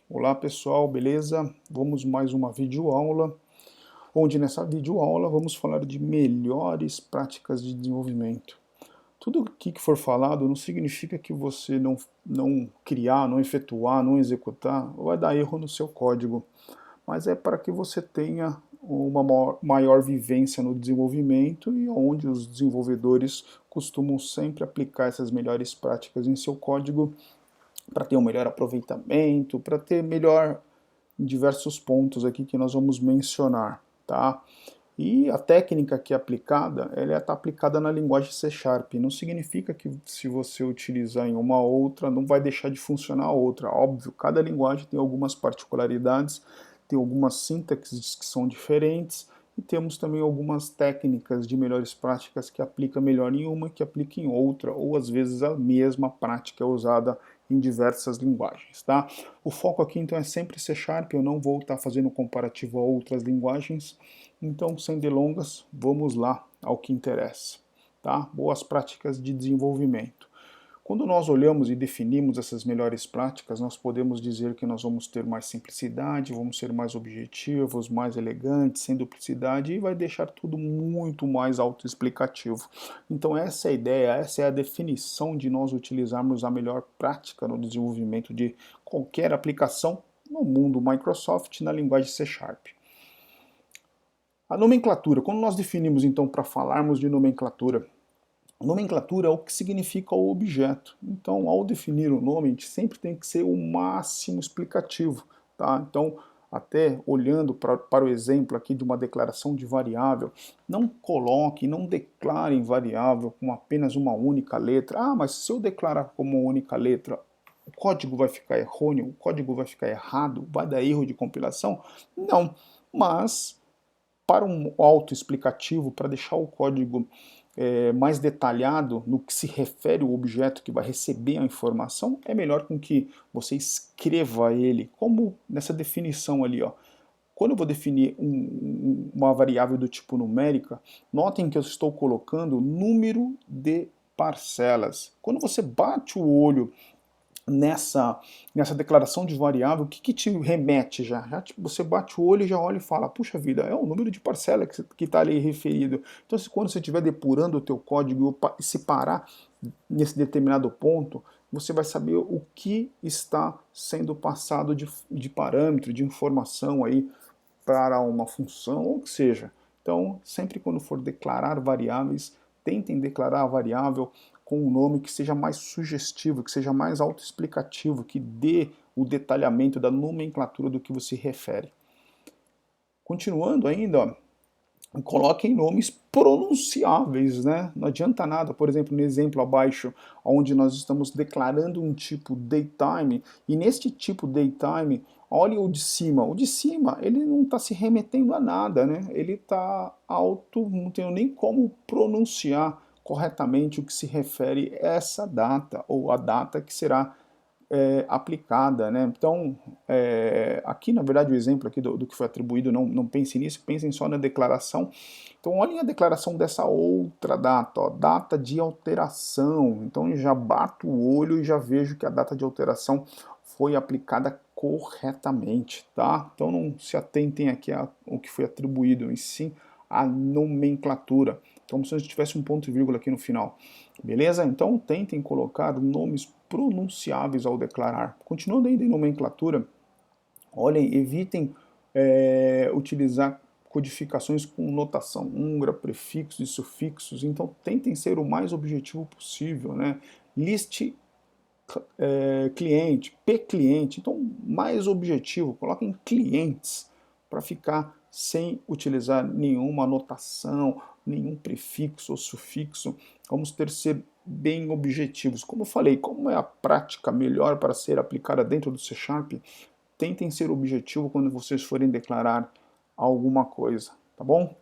Olá pessoal, beleza? Vamos mais uma videoaula, onde nessa videoaula vamos falar de melhores práticas de desenvolvimento. Tudo aqui que for falado não significa que você não criar, não efetuar, não executar, vai dar erro no seu código, mas é para que você tenha uma maior vivência no desenvolvimento e onde os desenvolvedores costumam sempre aplicar essas melhores práticas em seu código para ter um melhor aproveitamento, para ter melhor em diversos pontos aqui que nós vamos mencionar, tá? E a técnica que é aplicada, ela está aplicada na linguagem C Sharp. Não significa que se você utilizar em uma outra, não vai deixar de funcionar a outra. Óbvio, cada linguagem tem algumas particularidades, tem algumas sintaxes que são diferentes, e temos também algumas técnicas de melhores práticas que aplica melhor em uma, que aplica em outra, ou às vezes a mesma prática é usada em diversas linguagens, tá? O foco aqui então é sempre C Sharp, eu não vou estar fazendo comparativo a outras linguagens, então sem delongas, vamos lá ao que interessa, tá? Boas práticas de desenvolvimento. Quando nós olhamos e definimos essas melhores práticas, nós podemos dizer que nós vamos ter mais simplicidade, vamos ser mais objetivos, mais elegantes, sem duplicidade, e vai deixar tudo muito mais autoexplicativo. Então essa é a ideia, essa é a definição de nós utilizarmos a melhor prática no desenvolvimento de qualquer aplicação no mundo Microsoft na linguagem C Sharp. A nomenclatura, quando nós definimos então para falarmos de nomenclatura, nomenclatura é o que significa o objeto. Então, ao definir o nome, a gente sempre tem que ser o máximo explicativo, tá? Então, até olhando para o exemplo aqui de uma declaração de variável, não coloque, não declare variável com apenas uma única letra. Ah, mas se eu declarar como uma única letra, o código vai ficar errôneo, o código vai ficar errado, vai dar erro de compilação? Não, mas para um autoexplicativo, para deixar o código mais detalhado no que se refere ao objeto que vai receber a informação, é melhor com que você escreva ele, como nessa definição ali, ó. Quando eu vou definir uma variável do tipo numérica, notem que eu estou colocando número de parcelas. Quando você bate o olho nessa declaração de variável, o que te remete já? Você bate o olho e já olha e fala, puxa vida, é o número de parcela que está ali referido. Então, quando você estiver depurando o teu código e se parar nesse determinado ponto, você vai saber o que está sendo passado de parâmetro, de informação aí para uma função, ou o que seja. Então, sempre quando for declarar variáveis, tentem declarar a variável com um nome que seja mais sugestivo, que seja mais autoexplicativo, que dê o detalhamento da nomenclatura do que você refere. Continuando ainda, ó, coloquem nomes pronunciáveis, né? Não adianta nada, por exemplo, no exemplo abaixo, onde nós estamos declarando um tipo datetime, e neste tipo datetime, olha o de cima, ele não está se remetendo a nada, né? Ele está alto, não tenho nem como pronunciar corretamente o que se refere a essa data, ou a data que será aplicada, né? Então, aqui na verdade o exemplo aqui do que foi atribuído, não pensem nisso, pensem só na declaração. Então olhem a declaração dessa outra data, ó, data de alteração. Então eu já bato o olho e já vejo que a data de alteração foi aplicada corretamente, tá? Então não se atentem aqui ao que foi atribuído, e sim a nomenclatura. Então se tivesse um ponto e vírgula aqui no final. Beleza? Então tentem colocar nomes pronunciáveis ao declarar. Continuando ainda em nomenclatura, olhem, evitem utilizar codificações com notação húngara, prefixos e sufixos, então tentem ser o mais objetivo possível, né? List cliente, p-cliente, então mais objetivo, coloquem clientes para ficar sem utilizar nenhuma anotação, nenhum prefixo ou sufixo. Vamos ter que ser bem objetivos. Como eu falei, como é a prática melhor para ser aplicada dentro do C Sharp, tentem ser objetivo quando vocês forem declarar alguma coisa, tá bom?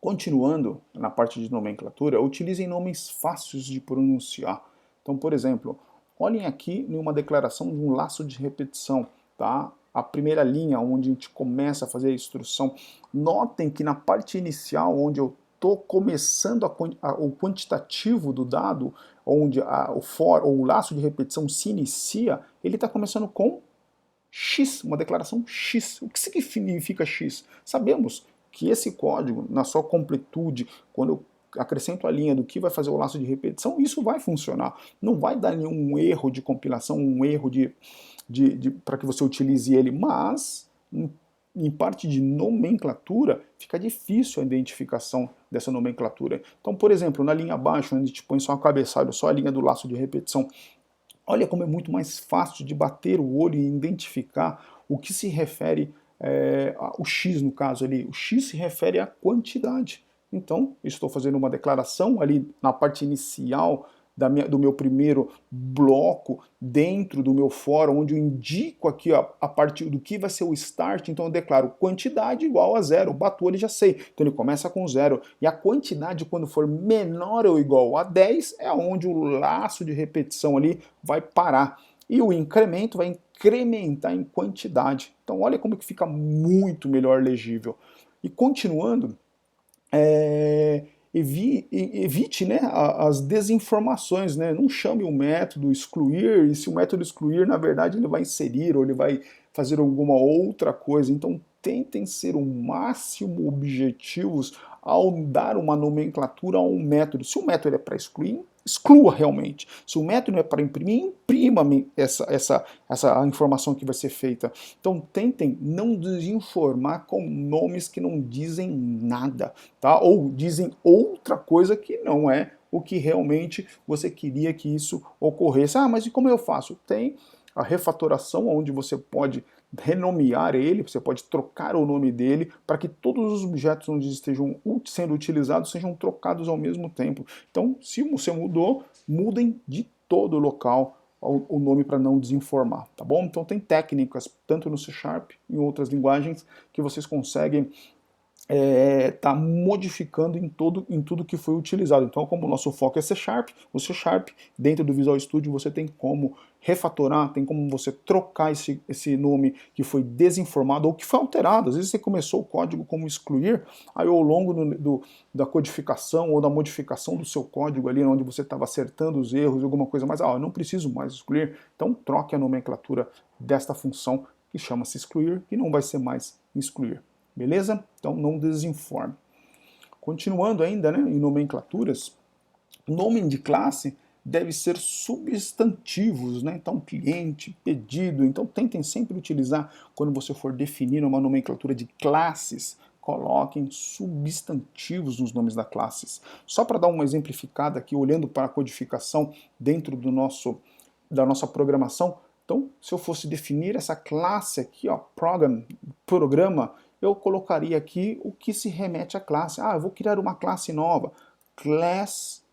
Continuando na parte de nomenclatura, utilizem nomes fáceis de pronunciar. Então, por exemplo, olhem aqui em uma declaração de um laço de repetição, tá? A primeira linha onde a gente começa a fazer a instrução. Notem que na parte inicial, onde eu estou começando o quantitativo do dado, onde o for ou o laço de repetição se inicia, ele está começando com X, uma declaração X. O que significa X? Sabemos que esse código, na sua completude, quando eu acrescento a linha do que vai fazer o laço de repetição, isso vai funcionar. Não vai dar nenhum erro de compilação, um erro para que você utilize ele, mas em parte de nomenclatura, fica difícil a identificação dessa nomenclatura. Então, por exemplo, na linha abaixo, onde a gente põe só a cabeçalho, só a linha do laço de repetição, olha como é muito mais fácil de bater o olho e identificar o que se refere, o X no caso ali. O X se refere à quantidade. Então, estou fazendo uma declaração ali na parte inicial do meu primeiro bloco dentro do meu for, onde eu indico aqui ó, a partir do que vai ser o start, então eu declaro quantidade igual a zero, bato ele já sei, então ele começa com zero, e a quantidade quando for menor ou igual a 10 é onde o laço de repetição ali vai parar, e o incremento vai incrementar em quantidade, então olha como que fica muito melhor legível. E continuando, evite né, as desinformações, né? Não chame o método excluir, e se o método excluir, na verdade, ele vai inserir ou ele vai fazer alguma outra coisa. Então, tentem ser o máximo objetivos ao dar uma nomenclatura a um método. Se o método é para excluir, exclua realmente. Se o método é para imprimir, imprima essa informação que vai ser feita. Então tentem não desinformar com nomes que não dizem nada, tá? Ou dizem outra coisa que não é o que realmente você queria que isso ocorresse. Ah, mas e como eu faço? Tem a refatoração, onde você pode renomear ele, você pode trocar o nome dele para que todos os objetos onde estejam sendo utilizados sejam trocados ao mesmo tempo. Então, se você mudou, mudem de todo o local o nome para não desinformar, tá bom? Então tem técnicas, tanto no C Sharp e em outras linguagens, que vocês conseguem tá modificando em tudo que foi utilizado. Então, como o nosso foco é C Sharp, o C Sharp, dentro do Visual Studio, você tem como refatorar, tem como você trocar esse nome que foi desinformado ou que foi alterado. Às vezes você começou o código como excluir, aí ao longo da codificação ou da modificação do seu código ali, onde você estava acertando os erros, alguma coisa mais, eu não preciso mais excluir, então troque a nomenclatura desta função que chama-se excluir, que não vai ser mais excluir. Beleza? Então não desinforme. Continuando ainda né, em nomenclaturas, nome de classe deve ser substantivos, né? Então cliente, pedido, então tentem sempre utilizar, quando você for definir uma nomenclatura de classes, coloquem substantivos nos nomes das classes. Só para dar uma exemplificada aqui, olhando para a codificação dentro da nossa programação, então se eu fosse definir essa classe aqui, ó, programa, eu colocaria aqui o que se remete à classe. Eu vou criar uma classe nova. Class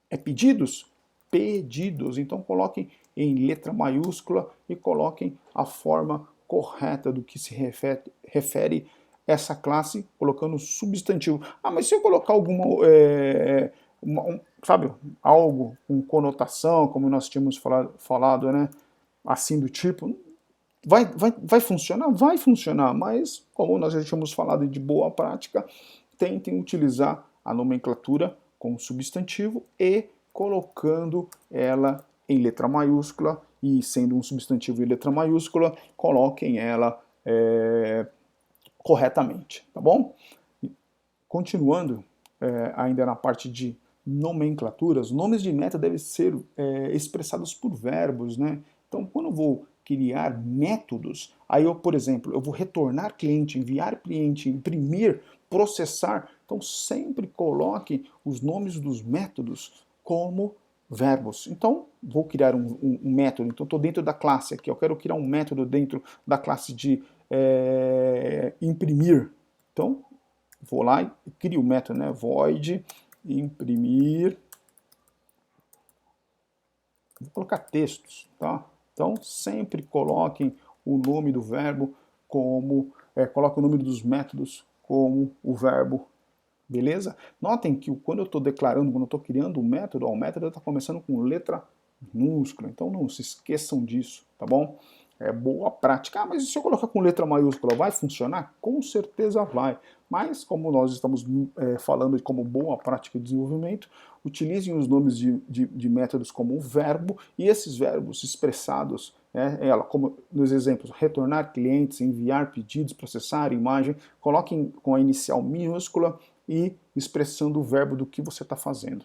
é pedidos? Pedidos. Então coloquem em letra maiúscula e coloquem a forma correta do que se refere essa classe, colocando substantivo. Mas se eu colocar alguma, sabe, algo com conotação, como nós tínhamos falado, né, assim do tipo, vai funcionar? Vai funcionar, mas como nós já tínhamos falado de boa prática, tentem utilizar a nomenclatura como substantivo e colocando ela em letra maiúscula, e sendo um substantivo em letra maiúscula, coloquem ela corretamente, tá bom? Continuando, ainda na parte de nomenclaturas, nomes de meta devem ser expressados por verbos, né? Então, quando eu vou criar métodos, aí eu, por exemplo, eu vou retornar cliente, enviar cliente, imprimir, processar, então sempre coloque os nomes dos métodos como verbos. Então, vou criar um método, então estou dentro da classe aqui, eu quero criar um método dentro da classe de imprimir. Então, vou lá e crio o método, né? Void imprimir. Vou colocar textos, tá? Então, sempre coloquem o nome do verbo como, coloquem o nome dos métodos como o verbo, beleza? Notem que quando eu estou declarando, quando eu estou criando um método, o método está começando com letra minúscula, então não se esqueçam disso, tá bom? É boa prática. Mas e se eu colocar com letra maiúscula, vai funcionar? Com certeza vai. Mas, como nós estamos falando de como boa prática de desenvolvimento, utilizem os nomes de métodos como verbo, e esses verbos expressados ela, como nos exemplos, retornar clientes, enviar pedidos, processar imagem, coloquem com a inicial minúscula e expressando o verbo do que você está fazendo.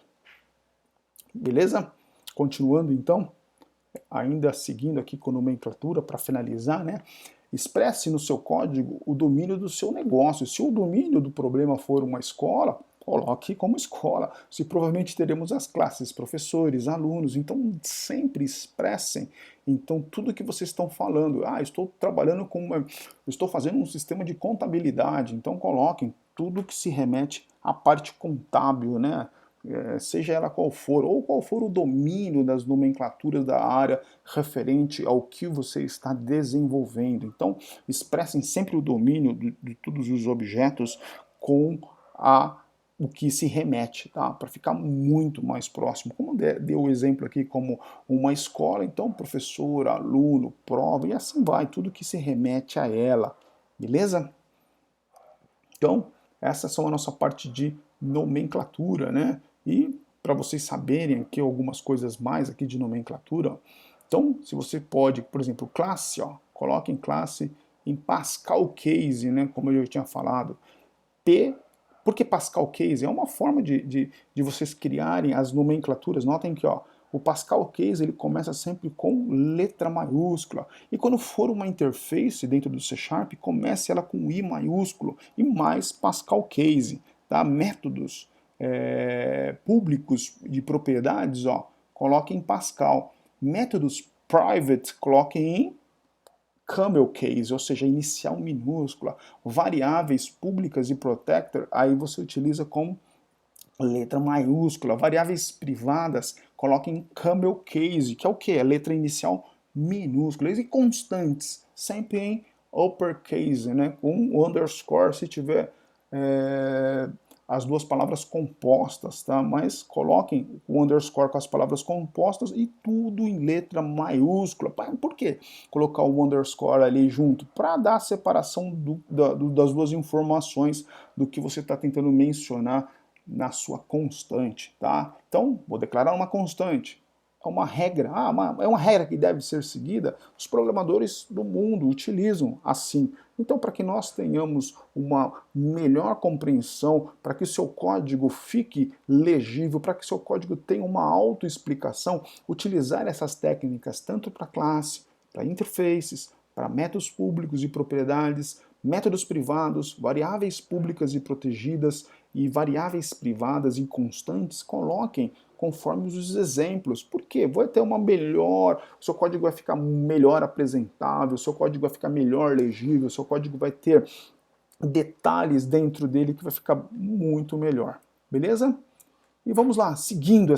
Beleza? Continuando então, ainda seguindo aqui com nomenclatura para finalizar, né? Expresse no seu código o domínio do seu negócio. Se o domínio do problema for uma escola, coloque como escola. Se provavelmente teremos as classes, professores, alunos, então sempre expressem então tudo que vocês estão falando. Estou trabalhando estou fazendo um sistema de contabilidade, então coloquem tudo que se remete à parte contábil, né? Seja ela qual for, ou qual for o domínio das nomenclaturas da área referente ao que você está desenvolvendo. Então, expressem sempre o domínio de todos os objetos com o que se remete, tá? Para ficar muito mais próximo. Como deu o exemplo aqui como uma escola, então professor, aluno, prova, e assim vai, tudo que se remete a ela, beleza? Então, essas são a nossa parte de nomenclatura, né? E para vocês saberem aqui algumas coisas mais aqui de nomenclatura, então, se você pode, por exemplo, classe, coloque em classe em Pascal Case, né? Como eu já tinha falado. Por que Pascal Case? É uma forma de vocês criarem as nomenclaturas. Notem que, o Pascal Case ele começa sempre com letra maiúscula. E quando for uma interface dentro do C Sharp, comece ela com I maiúsculo e mais Pascal Case. Tá? Métodos públicos de propriedades, coloquem em Pascal. Métodos private, coloquem em camel case, ou seja, inicial minúscula. Variáveis públicas e protector, aí você utiliza com letra maiúscula. Variáveis privadas, coloque em camel case, que é o que? A letra inicial minúscula. E constantes, sempre em uppercase, né? Com o underscore se tiver as duas palavras compostas, tá? Mas coloquem o underscore com as palavras compostas e tudo em letra maiúscula. Por quê? Colocar o underscore ali junto para dar a separação das duas informações do que você está tentando mencionar na sua constante, tá? Então, vou declarar uma constante. É uma regra, é uma regra que deve ser seguida. Os programadores do mundo utilizam assim. Então, para que nós tenhamos uma melhor compreensão, para que o seu código fique legível, para que o seu código tenha uma autoexplicação, utilizar essas técnicas tanto para classe, para interfaces, para métodos públicos e propriedades, métodos privados, variáveis públicas e protegidas e variáveis privadas e constantes, coloquem conforme os exemplos. Por quê? Vai ter uma melhor, o seu código vai ficar melhor apresentável, o seu código vai ficar melhor legível, o seu código vai ter detalhes dentro dele que vai ficar muito melhor. Beleza? E vamos lá, seguindo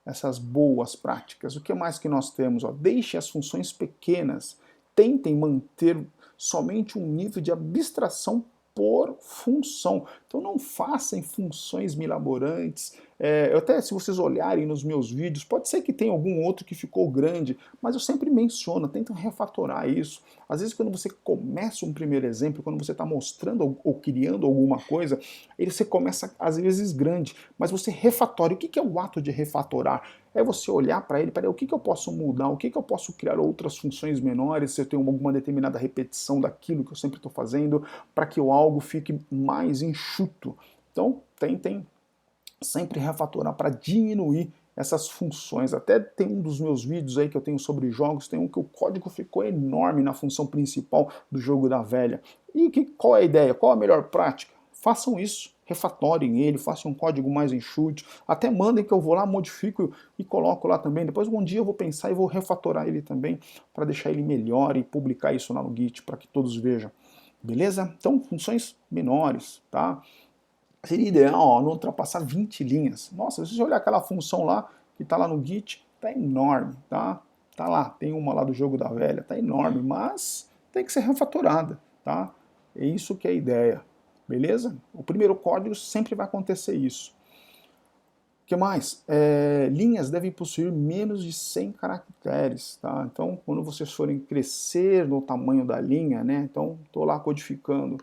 essas boas práticas. O que mais que nós temos? Deixe as funções pequenas. Tentem manter somente um nível de abstração por função. Então não façam funções milaborantes. Até se vocês olharem nos meus vídeos, pode ser que tenha algum outro que ficou grande, mas eu sempre menciono, tentem refatorar isso. Às vezes quando você começa um primeiro exemplo, quando você está mostrando ou criando alguma coisa, você começa às vezes grande, mas você refatora. O que é o ato de refatorar? É você olhar para ele, o que eu posso mudar, o que eu posso criar outras funções menores, se eu tenho alguma determinada repetição daquilo que eu sempre estou fazendo, para que o algo fique mais enxuto. Então, tentem sempre refatorar para diminuir essas funções. Até tem um dos meus vídeos aí que eu tenho sobre jogos, tem um que o código ficou enorme na função principal do jogo da velha. E qual é a ideia? Qual a melhor prática? Façam isso, refatorem ele, façam um código mais enxuto, até mandem que eu vou lá, modifico e coloco lá também. Depois um dia eu vou pensar e vou refatorar ele também para deixar ele melhor e publicar isso lá no Git para que todos vejam. Beleza? Então, funções menores, tá? Seria ideal não ultrapassar 20 linhas. Nossa, se você olhar aquela função lá, que está lá no Git, tá enorme, tá? Tá lá, tem uma lá do jogo da velha, tá enorme, mas tem que ser refatorada, tá? É isso que é a ideia, beleza? O primeiro código sempre vai acontecer isso. O que mais? Linhas devem possuir menos de 100 caracteres, tá? Então, quando vocês forem crescer no tamanho da linha, né? Então, estou lá codificando.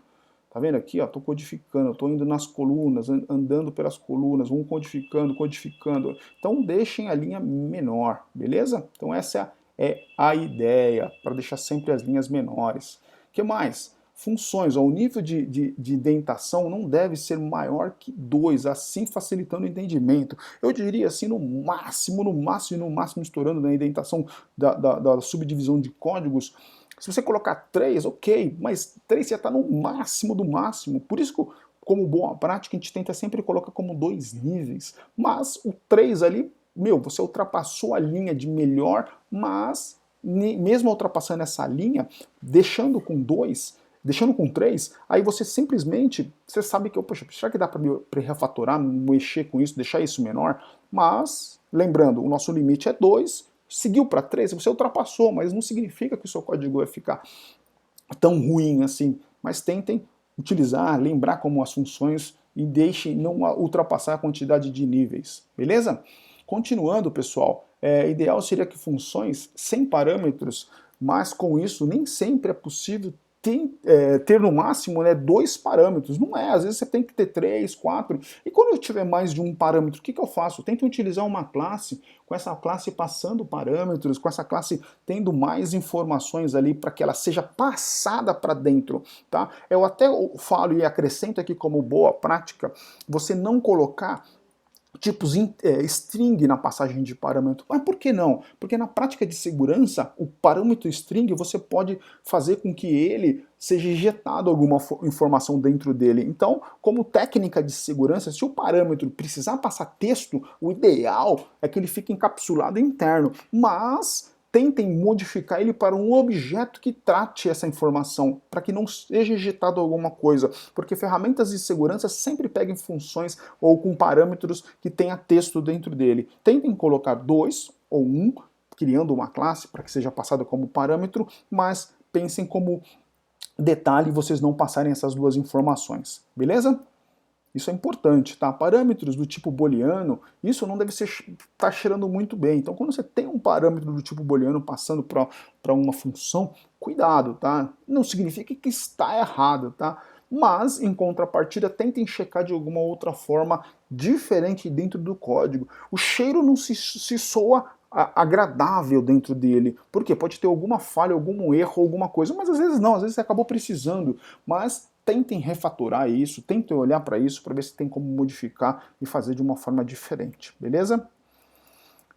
Tá vendo aqui, ó, tô codificando, tô indo nas colunas, andando pelas colunas, vamos codificando, codificando. Então deixem a linha menor, beleza? Então essa é a ideia, para deixar sempre as linhas menores. O que mais? Funções, ó, o nível de indentação não deve ser maior que 2, assim facilitando o entendimento. Eu diria assim, no máximo, estourando na indentação da subdivisão de códigos. Se você colocar 3, ok, mas 3 já está no máximo do máximo. Por isso que, como boa prática, a gente tenta sempre colocar como 2 níveis. Mas o 3 ali, meu, você ultrapassou a linha de melhor, mas mesmo ultrapassando essa linha, deixando com 2, deixando com 3, aí você simplesmente, você sabe que, poxa, será que dá para refatorar, mexer com isso, deixar isso menor? Mas, lembrando, o nosso limite é 2, seguiu para 3, você ultrapassou, mas não significa que o seu código vai ficar tão ruim assim. Mas tentem utilizar, lembrar como as funções e deixem não ultrapassar a quantidade de níveis, beleza? Continuando, pessoal, ideal seria que funções sem parâmetros, mas com isso nem sempre é possível ter no máximo, né, 2 parâmetros. Não é, às vezes você tem que ter 3, 4. E quando eu tiver mais de um parâmetro, o que eu faço? Eu tento utilizar uma classe, com essa classe passando parâmetros, com essa classe tendo mais informações ali para que ela seja passada para dentro. Tá? Eu até falo e acrescento aqui como boa prática, você não colocar tipos string na passagem de parâmetro. Mas por que não? Porque na prática de segurança, o parâmetro string você pode fazer com que ele seja injetado alguma informação dentro dele. Então, como técnica de segurança, se o parâmetro precisar passar texto, o ideal é que ele fique encapsulado interno. Mas tentem modificar ele para um objeto que trate essa informação, para que não seja injetado alguma coisa, porque ferramentas de segurança sempre pegam funções ou com parâmetros que tenha texto dentro dele. Tentem colocar 2 ou 1, criando uma classe para que seja passada como parâmetro, mas pensem como detalhe vocês não passarem essas duas informações, beleza? Isso é importante, tá? Parâmetros do tipo booleano, isso não deve estar cheirando muito bem. Então, quando você tem um parâmetro do tipo booleano passando para uma função, cuidado, tá? Não significa que está errado, tá? Mas, em contrapartida, tentem checar de alguma outra forma diferente dentro do código. O cheiro não se soa agradável dentro dele. Por quê? Pode ter alguma falha, algum erro, alguma coisa, mas às vezes não, às vezes você acabou precisando. Mas tentem refatorar isso, tentem olhar para isso para ver se tem como modificar e fazer de uma forma diferente, beleza?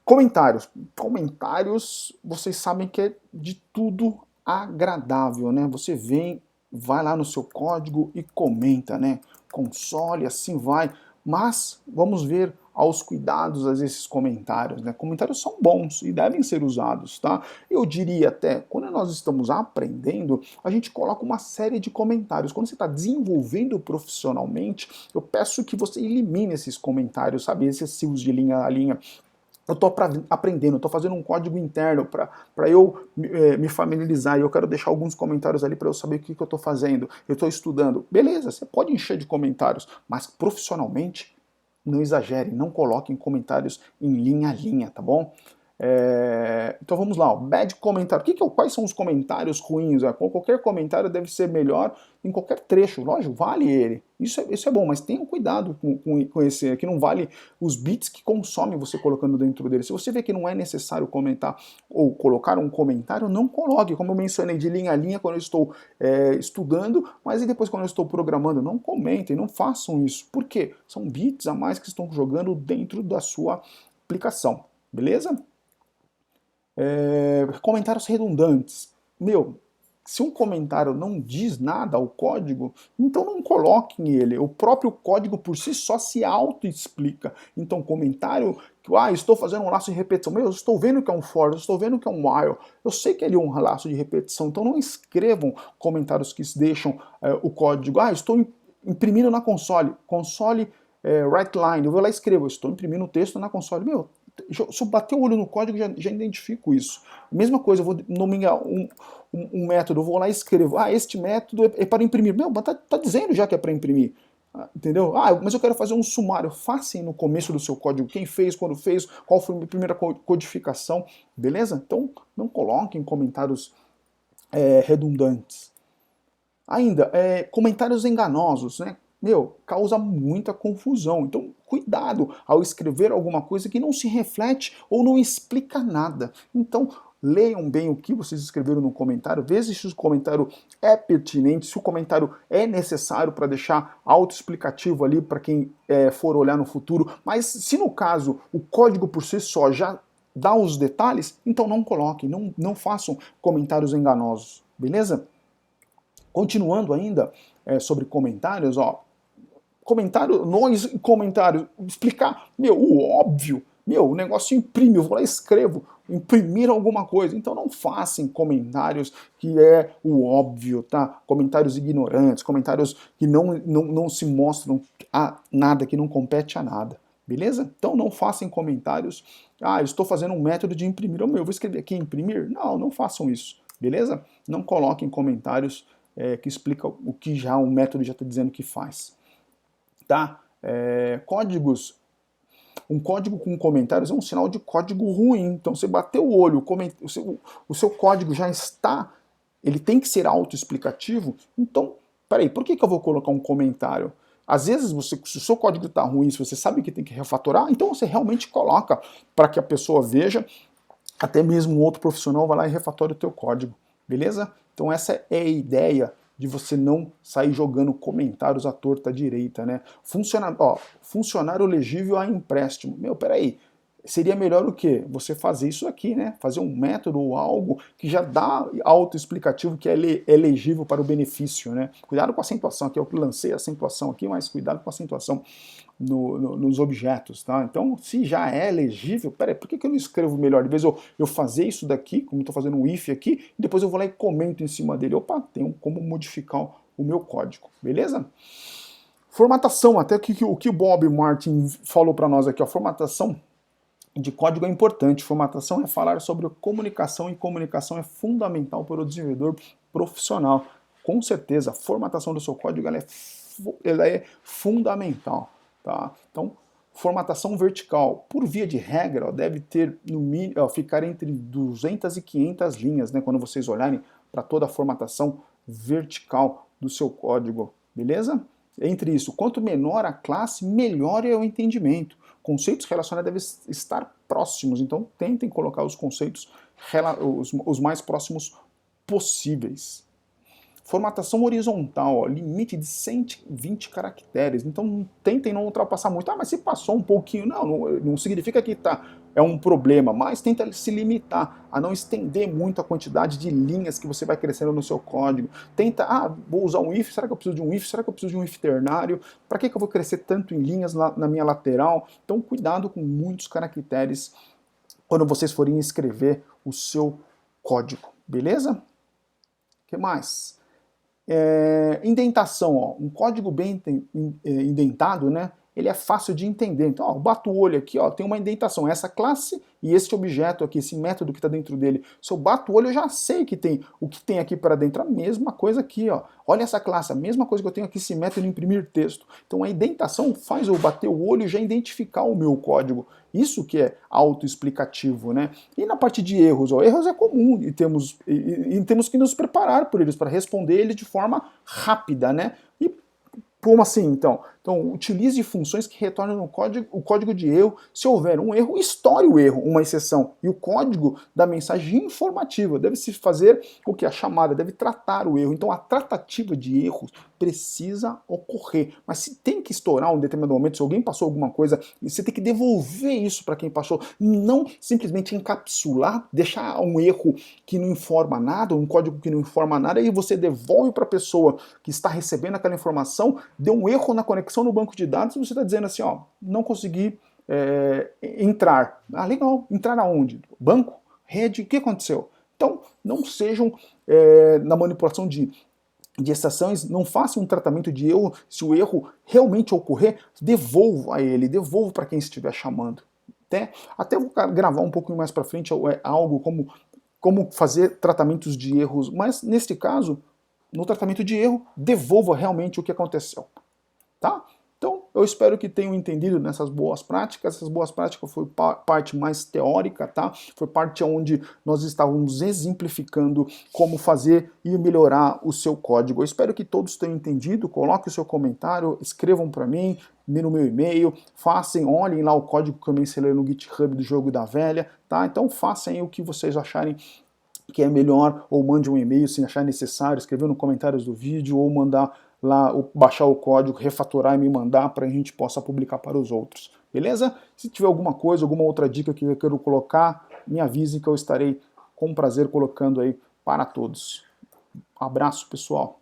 Comentários. Comentários, vocês sabem que é de tudo agradável, né? Você vem, vai lá no seu código e comenta, né? Console, assim vai. Mas vamos ver aos cuidados a esses comentários, né? Comentários são bons e devem ser usados, tá? Eu diria até, quando nós estamos aprendendo, a gente coloca uma série de comentários. Quando você está desenvolvendo profissionalmente, eu peço que você elimine esses comentários, sabe? Excessivos de linha a linha. Eu estou aprendendo, estou fazendo um código interno para eu me familiarizar e eu quero deixar alguns comentários ali para eu saber o que eu estou fazendo. Eu estou estudando. Beleza, você pode encher de comentários, mas profissionalmente, não exagerem, não coloquem comentários em linha a linha, tá bom? Então vamos lá, ó, bad comentário. Quais são os comentários ruins? Qualquer comentário deve ser melhor em qualquer trecho, lógico, vale ele. Isso é bom, mas tenham cuidado com esse, que não vale os bits que consomem você colocando dentro dele. Se você vê que não é necessário comentar ou colocar um comentário, não coloque. Como eu mencionei, de linha a linha quando eu estou estudando, mas e depois quando eu estou programando, não comentem, não façam isso. Por quê? São bits a mais que estão jogando dentro da sua aplicação, beleza? Comentários redundantes. Meu, se um comentário não diz nada ao código, então não coloquem ele. O próprio código por si só se auto-explica. Então, comentário que, estou fazendo um laço de repetição. Meu, eu estou vendo que é um for, eu estou vendo que é um while. Eu sei que ele é um laço de repetição. Então, não escrevam comentários que deixam o código. Estou imprimindo na console. Console write line. Eu vou lá e escrevo. Estou imprimindo o texto na console. Meu, se eu bater o olho no código, já identifico isso. Mesma coisa, eu vou nomear um método, eu vou lá e escrevo, este método é para imprimir. Meu, mas tá dizendo já que é para imprimir. Entendeu? Mas eu quero fazer um sumário. Façam no começo do seu código, quem fez, quando fez, qual foi a primeira codificação, beleza? Então, não coloquem comentários redundantes. Ainda, comentários enganosos, né? Meu, causa muita confusão. Então, cuidado ao escrever alguma coisa que não se reflete ou não explica nada. Então, leiam bem o que vocês escreveram no comentário, vejam se o comentário é pertinente, se o comentário é necessário para deixar autoexplicativo ali para quem for olhar no futuro, mas se no caso o código por si só já dá os detalhes, então não coloquem, não façam comentários enganosos, beleza? Continuando ainda sobre comentários, ó, comentário, explicar, o óbvio, o negócio imprime, eu vou lá e escrevo, imprimir alguma coisa, então não façam comentários que é o óbvio, tá? Comentários ignorantes, comentários que não se mostram a nada, que não compete a nada, beleza? Então não façam comentários, eu estou fazendo um método de imprimir, eu vou escrever aqui imprimir, não façam isso, beleza? Não coloquem comentários que explicam o que já o método já está dizendo que faz. Tá? Um código com comentários é um sinal de código ruim. Então você bateu o olho, o seu código já está, ele tem que ser autoexplicativo. Então, peraí, por que eu vou colocar um comentário? Às vezes, se o seu código está ruim, se você sabe que tem que refatorar, então você realmente coloca para que a pessoa veja, até mesmo um outro profissional vai lá e refatora o teu código, beleza? Então essa é a ideia de você não sair jogando comentários à torta à direita, né? Funcionário legível a empréstimo. Peraí, seria melhor o quê? Você fazer isso aqui, né? Fazer um método ou algo que já dá autoexplicativo que é elegível para o benefício, né? Cuidado com a acentuação aqui, eu lancei a acentuação aqui, mas cuidado com a acentuação nos objetos, tá? Então, se já é legível, peraí, por que eu não escrevo melhor? De vez eu fazer isso daqui, como estou fazendo um if aqui, e depois eu vou lá e comento em cima dele. Opa, tem como modificar o meu código, beleza? Formatação, até o que o Bob Martin falou para nós aqui, ó, formatação de código é importante. Formatação é falar sobre comunicação, e comunicação é fundamental para o desenvolvedor profissional. Com certeza, a formatação do seu código ela é fundamental. Tá? Então, formatação vertical, por via de regra, deve ter no mínimo, ficar entre 200 e 500 linhas, né, quando vocês olharem para toda a formatação vertical do seu código, beleza? Entre isso, quanto menor a classe, melhor é o entendimento. Conceitos relacionados devem estar próximos, então tentem colocar os conceitos os mais próximos possíveis. Formatação horizontal, ó, limite de 120 caracteres, então tentem não ultrapassar muito. Mas se passou um pouquinho, não significa que é um problema, mas tenta se limitar a não estender muito a quantidade de linhas que você vai crescendo no seu código. Tenta, vou usar um if, será que eu preciso de um if? Será que eu preciso de um if ternário? Para que eu vou crescer tanto em linhas na minha lateral? Então cuidado com muitos caracteres quando vocês forem escrever o seu código, beleza? O que mais? Indentação, ó, um código bem indentado, né? Ele é fácil de entender. Então, ó, eu bato o olho aqui, ó, tem uma indentação. Essa classe e este objeto aqui, esse método que está dentro dele. Se eu bato o olho, eu já sei que tem o que tem aqui para dentro. A mesma coisa aqui, ó. Olha essa classe, a mesma coisa que eu tenho aqui, esse método imprimir texto. Então, a indentação faz eu bater o olho e já identificar o meu código. Isso que é autoexplicativo, né? E na parte de erros, ó, erros é comum e temos que nos preparar por eles, para responder eles de forma rápida, né? E como assim, então? Então, utilize funções que retornam o código de erro. Se houver um erro, estoure o erro, uma exceção. E o código da mensagem informativa deve se fazer o que? A chamada, deve tratar o erro. Então, a tratativa de erros precisa ocorrer. Mas se tem que estourar um determinado momento, se alguém passou alguma coisa, você tem que devolver isso para quem passou. Não simplesmente encapsular, deixar um erro que não informa nada, um código que não informa nada, e você devolve para a pessoa que está recebendo aquela informação, deu um erro na conexão no banco de dados, e você está dizendo assim, ó, não consegui entrar. Legal, entrar aonde? Banco? Rede? O que aconteceu? Então, não sejam na manipulação de extrações, não façam um tratamento de erro. Se o erro realmente ocorrer, devolva ele, devolva para quem estiver chamando. Até vou gravar um pouquinho mais para frente algo como fazer tratamentos de erros, mas neste caso, no tratamento de erro, devolva realmente o que aconteceu. Tá? Então, eu espero que tenham entendido nessas boas práticas. Essas boas práticas foi parte mais teórica, tá? Foi parte onde nós estávamos exemplificando como fazer e melhorar o seu código. Eu espero que todos tenham entendido. Coloque o seu comentário, escrevam para mim no meu e-mail, olhem lá o código que eu mencionei no GitHub do Jogo da Velha, tá? Então façam aí o que vocês acharem que é melhor, ou mande um e-mail se achar necessário, escrever nos comentários do vídeo, ou mandar lá, ou baixar o código, refatorar e me mandar para a gente possa publicar para os outros, beleza? Se tiver alguma coisa, alguma outra dica que eu quero colocar, me avise que eu estarei com prazer colocando aí para todos. Abraço, pessoal!